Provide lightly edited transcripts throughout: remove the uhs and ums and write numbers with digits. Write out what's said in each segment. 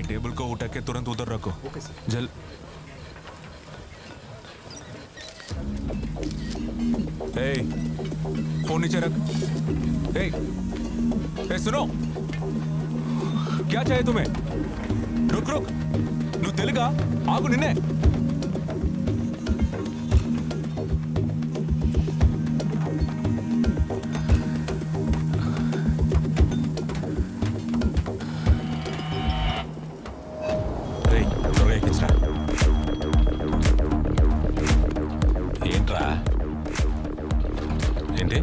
Table को उठा के तुरंत उधर रखो। Okay sir. जल ए, फोन नीचे रख। ए, सुनो, क्या चाहिए तुम्हें? रुक रुक, नु तेलुगा आगु निन्ने। ఏంట్రా ఏంటి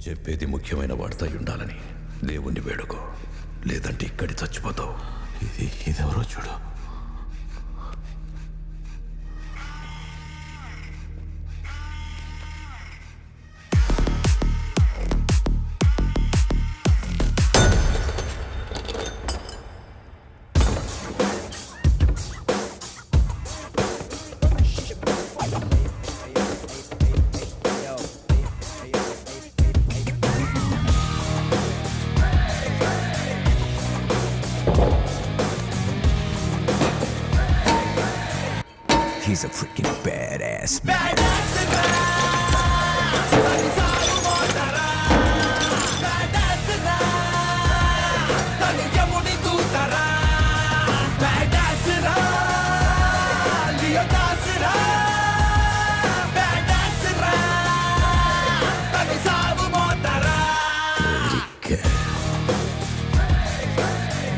చెప్పేది ముఖ్యమైన వార్త ఉండాలని దేవుణ్ణి వేడుకో, లేదంటే ఇక్కడి చచ్చిపోతావు. ఇదెవరో చూడు. He's a freaking badass man.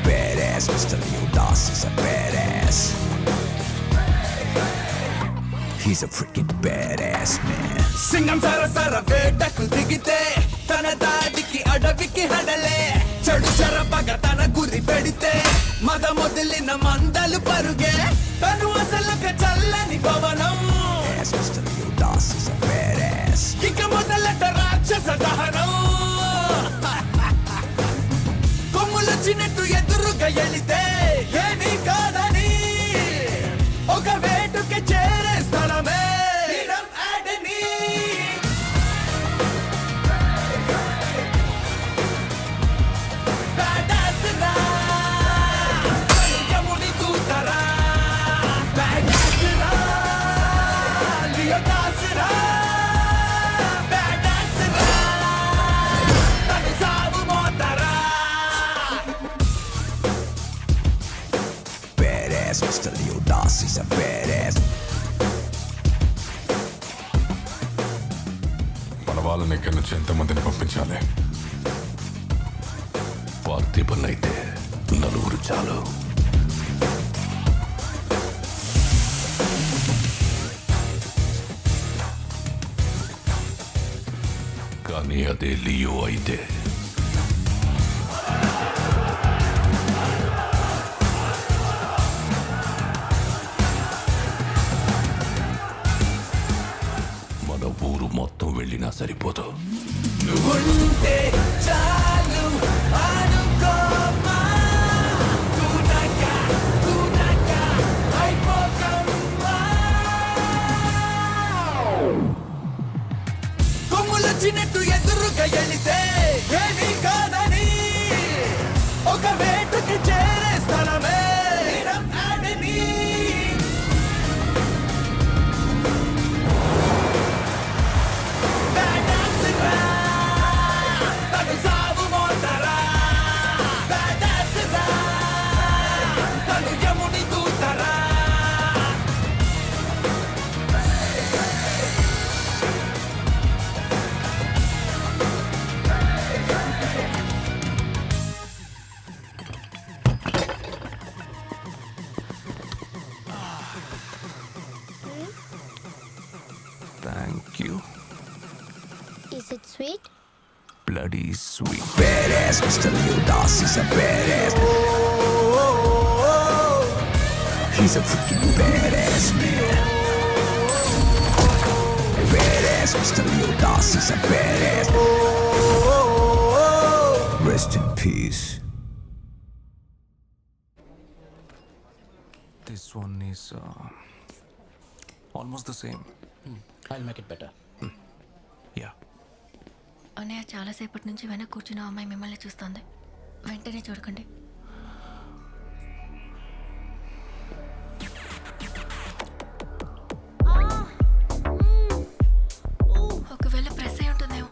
Badass, Mr. Leo Das is a badass. He's a freaking badass man. Singam సరసర వేటకు దిగితే తన దాడికి అడవికి హడలే చెడు చెరపగ తన గురి పెడితే మద మొదలిన మందలు పరుగే తను అసలుక చల్లని భవనం. Yes, Mr. Leo Das is a badass. ఇక మొదలట రాక్షస దహనం. కొమ్ములొచ్చినట్టు ఎదురుగా ఎలితే ఏమీ కాదని ఒక వేటుకి చేరే స్థలమే నిరం ఆడని. Badass రా, యముని దూతరా. Badass రా, లియో దాస్ రా. Badass రా, తను సావు మోతరా. Badass, Mr. Leo Das is a badass. మన వాళ్ళని ఇక్కడి నుంచి ఎంతమందిని పంపించాలి? పార్థిబన్ అయితే 4 చాలు. కానీ అదే లియో అయితే మన ఊరు మొత్తం వెళ్ళినా సరిపోదు. నువ్వుంటే చాలు అనుకోమా. తూనక అయిపోకమ్మా. కొమ్ములొచ్చినట్టు ఎదురుగా ఎలితే ఏమీ కాదని ఒక వేటుకి చేరే స్థలమే నిరం ఆడని. Badass రా, తను సావు మోతరా. Badass రా, you. Is it sweet? Bloody sweet. Badass, Mr. Leo Das is a badass. He's a freaking badass man. Badass, Mr. Leo Das is a badass. Rest in peace. This one is almost the same. I'll make it better. Yeah. అన్నయ్య చాలాసేపటి నుంచి వెనక కూర్చున్న అమ్మాయి మిమ్మల్ని చూస్తోంది. వెంటనే చూడకండి. ఒకవేళ ప్రెస్ అయి ఉంటుందేమో.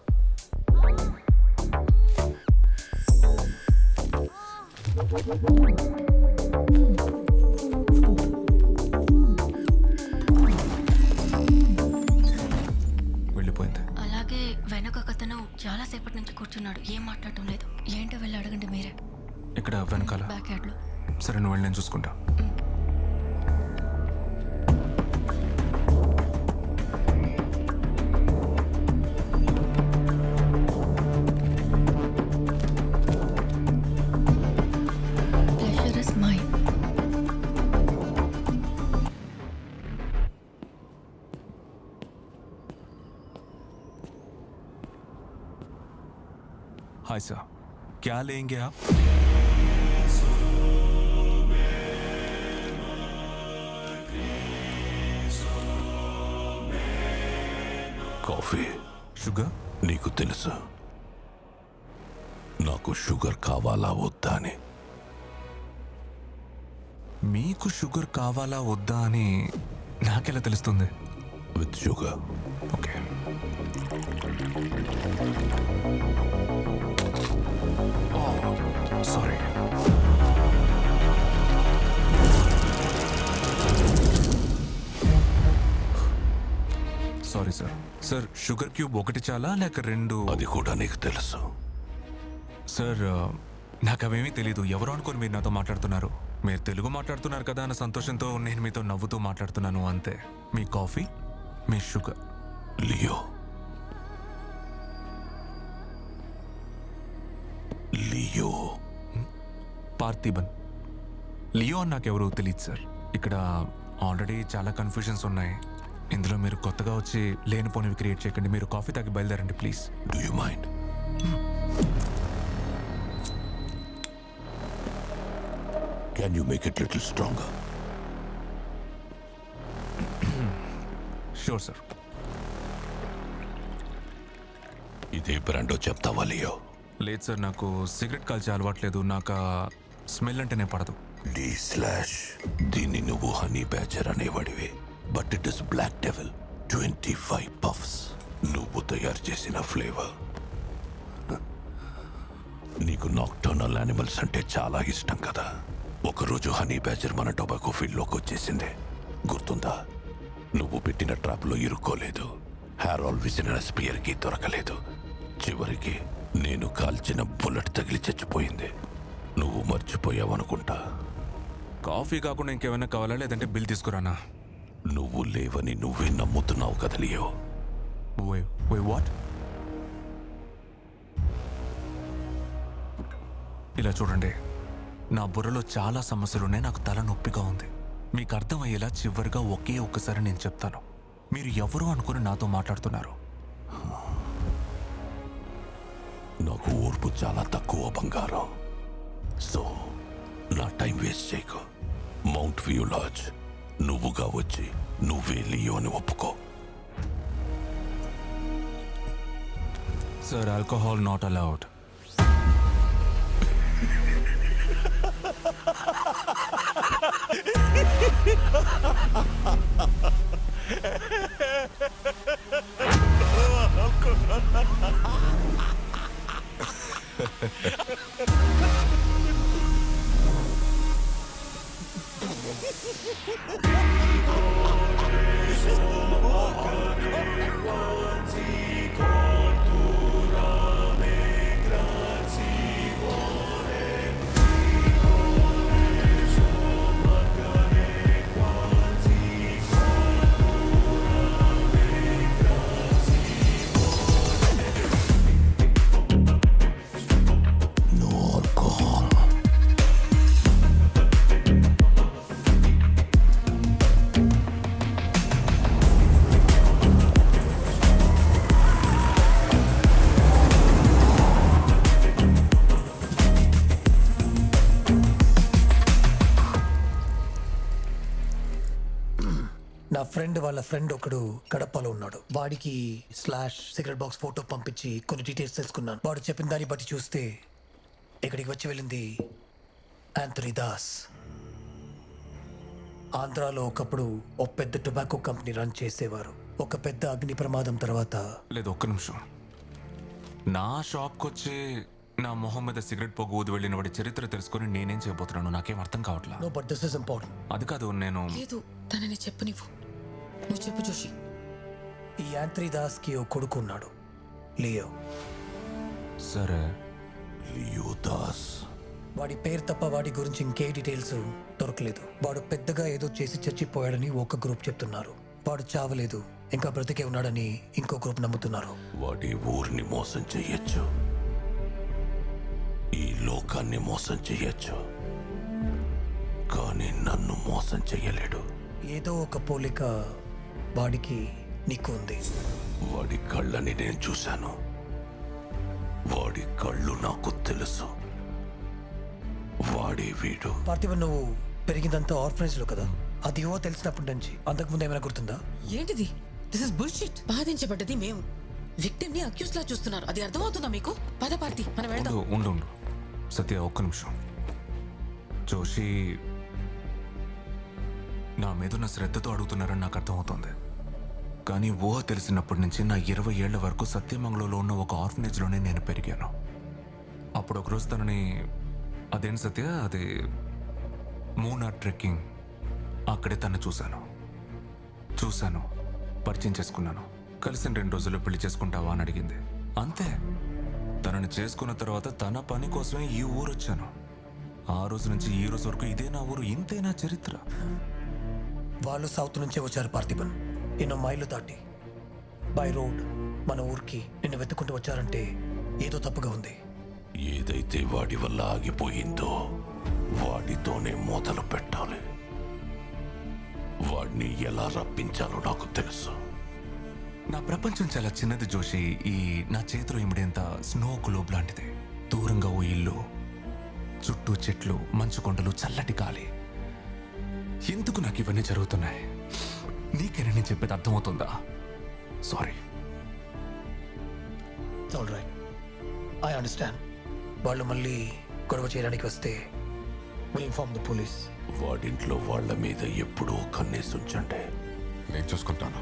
వెళ్ళిపోయింది. అలాగే వెనక ఒకతను చాలాసేపటి నుంచి కూర్చున్నాడు. ఏం మాట్లాడటం లేదు. ఏంటో వెళ్ళి అడగండి మీరే. ఇక్కడ వెనకాల. బ్యాక్ యార్డ్లో. సరే నువ్వు వెళ్ళి నేను చూసుకుంటా. Pleasure is mine. Hi sir, क्या लेंगे आप? కాఫీ. షుగర్? నీకు తెలుసు నాకు షుగర్ కావాలా వద్దా అని. మీకు షుగర్ కావాలా వద్దా అని నాకెలా తెలుస్తుంది? With sugar. Okay. Sorry. Sorry sir. Sir sugar cube ఒకటి చాలా లేక రెండు? అది కూడా నీకు తెలుసు. సార్ నాకు అవేమీ తెలీదు. ఎవరు అనుకోని మీరు నాతో మాట్లాడుతున్నారు. మీరు తెలుగు మాట్లాడుతున్నారు కదా అన్న సంతోషంతో నేను మీతో నవ్వుతూ మాట్లాడుతున్నాను అంతే. మీ కాఫీ, మీ sugar. Leo, Leo. Parthiban. Leo అని నాకెవరూ తెలియదు సార్. ఇక్కడ ఆల్రెడీ చాలా కన్ఫ్యూజన్స్ ఉన్నాయి. ఇందులో మీరు కొత్తగా వచ్చి లేనిపోనివి క్రియేట్ చేయకండి. మీరు కాఫీ తాగి బయలుదేరండి please. Do you mind? Can you make it little stronger? Sure sir. ఇదే బ్రాండో చెప్తావా లియో? లేదు సార్, నాకు సిగరెట్ కాల్చే అలవాట్లేదు. నాకు స్మెల్ అంటేనే పడదు. D/. దీన్ని నువ్వు హనీ బ్యాచర్ అనేవాడివి. But it is black devil. 25 puffs. నువ్వు తయారు చేసిన ఫ్లేవర్. నీకు నాక్టర్నల్ యానిమల్స్ అంటే చాలా ఇష్టం కదా. ఒకరోజు హనీ బ్యాచర్ మన టొబాకో ఫీల్డ్లోకి వచ్చేసింది. గుర్తుందా? నువ్వు పెట్టిన ట్రాప్లో ఇరుక్కోలేదు. హ్యారాల్ విసిన స్పియర్కి దొరకలేదు. చివరికి నేను కాల్చిన బుల్లెట్ తగిలి చచ్చిపోయింది. నువ్వు మర్చిపోయావనుకుంటా. కాఫీ కాకుండా ఇంకేమైనా కావాలా లేదంటే బిల్ తీసుకురానా? నువ్వు లేవని నువ్వే నమ్ముతున్నావు కదా లియో. వాట్? ఇలా చూడండి, నా బుర్రలో చాలా సమస్యలున్నాయి. నాకు తల నొప్పిగా ఉంది. మీకు అర్థమయ్యేలా చివరిగా ఒకే ఒక్కసారి నేను చెప్తాను. మీరు ఎవరు అనుకుని నాతో మాట్లాడుతున్నారు? నాకు ఓర్పు చాలా తక్కువ బంగారం. సో నా టైం వేస్ట్ చేయకు. మౌంట్ వ్యూ లాడ్జ్ నువ్వుగా వచ్చి నువ్వే లియో అని ఒప్పుకో. Sir, alcohol not allowed. నా ఫ్రెండ్ వాళ్ళ ఫ్రెండ్ ఒకడు కడపలో ఉన్నాడు. వాడికి స్లాష్ సిగరెట్ బాక్స్ ఫోటో పంపించి కొన్ని డీటెయిల్స్ తెలుసుకున్నాను. వాడు చెప్పిన దాన్ని బట్టి చూస్తే ఇక్కడికి వచ్చి వెళ్ళింది యాంథనీ దాస్. ఆంధ్రాలో ఒకప్పుడు ఒక పెద్ద టొబాకో కంపెనీ రన్ చేసేవారు. ఒక పెద్ద అగ్ని ప్రమాదం తర్వాత లేదు, ఒక్క నిమిషం. నా షాప్కి వచ్చి నా మొహం మీద సిగరెట్ పొగ ఊది వెళ్ళిన వాడి చరిత్ర తెలుసుకొని నేనేం చేయబోతున్నాను నాకేం అర్థం కావట్లా. No but this is important. అది కాదు, నేను లేదు, తనని చెప్పు. నువ్వు చెప్పు జోషి. ఈ యాంథనీ దాస్ కి ఓ కొడుకు ఉన్నాడు, లియో. సరే. లియో దాస్. వాడి పేరు తప్ప వాడి గురించి ఇంకే డీటెయిల్స్ దొరకలేదు. వాడు పెద్దగా ఏదో చేసి చచ్చిపోయాడని ఒక గ్రూప్ చెప్తున్నారు. వాడు చావలేదు, ఇంకా బ్రతికే ఉన్నాడని ఇంకో గ్రూప్ నమ్ముతున్నారు. వాడి ఊరిని మోసం చెయ్యొచ్చు, ఈ లోకాన్ని మోసం చెయ్యొచ్చు, కానీ నన్ను మోసం చెయ్యలేడు. ఏదో ఒక పోలిక వాడికి నీకు ఉంది. వాడి కళ్ళని నేను చూశాను, వాడి కళ్ళు నాకు తెలుసు. వాడే వీడు. పార్థివ, నువ్వు పెరిగిందంతా ఆర్ఫనేజ్ లో కదా, అది ఏవో తెలిసినప్పటి నుంచి. అంతకుముందు ఏమైనా గుర్తుందా? ఏంటిది? This is bullshit. బాధించబడ్డది మేము, విక్టిమ్ ని అక్యూజ్ లా చూస్తున్నారు. అది అర్థమవుతుందా మీకు? పద పార్టీ, మనం వెళ్దాం. ఉండు సత్య, ఒక్క నిమిషం. జోషి నా మీదున్న శ్రద్ధతో అడుగుతున్నారని నాకు అర్థమవుతుంది. కానీ ఊహ తెలిసినప్పటి నుంచి నా 20 ఏళ్ల వరకు సత్యమంగళంలో ఉన్న ఒక ఆర్ఫనేజ్లోనే నేను పెరిగాను. అప్పుడు ఒకరోజు తనని, అదేంటి సత్య, అది మూనార్ ట్రెక్కింగ్, అక్కడే తను చూశాను, పరిచయం చేసుకున్నాను. కలిసిన 2 రోజుల్లో పెళ్లి చేసుకుంటావా అని అడిగింది. అంతే. తనని చేసుకున్న తర్వాత తన పని కోసమే ఈ ఊరు వచ్చాను. ఆ రోజు నుంచి ఈ రోజు వరకు ఇదే నా ఊరు, ఇంతే నా చరిత్ర. వాళ్ళు సౌత్ నుంచే వచ్చారు పార్థిబన్. ఎన్నో మైళ్ళు దాటి బై రోడ్ మన ఊరికి నిన్ను వెతుక్కుంటూ వచ్చారంటే ఏదో తప్పుగా ఉంది. ఏదైతే వాడి వల్ల ఆగిపోయిందో వాడితోనే మొదలు పెట్టాలి. వాడిని ఎలా రప్పించాలో నాకు తెలుసు. నా ప్రపంచం చాలా చిన్నది జోషి. ఈ నా చేతిలో ఇమిడేంత స్నో గ్లోబ్ లాంటిది. దూరంగా ఓ ఇల్లు, చుట్టూ చెట్లు, మంచు కొండలు, చల్లటి గాలి. ఎందుకు నాకు ఇవన్నీ జరుగుతున్నాయి? నీకేనా నేను చెప్పేది అర్థమవుతుందా? Sorry. All right, I understand. వాళ్ళు మళ్ళీ గొడవ చేయడానికి వస్తే విల్ ఇన్ఫార్మ్ ద పోలీస్. వాడింట్లో వాళ్ళ మీద ఎప్పుడూ కన్నేసి ఉంచండి. నేను చూసుకుంటాను.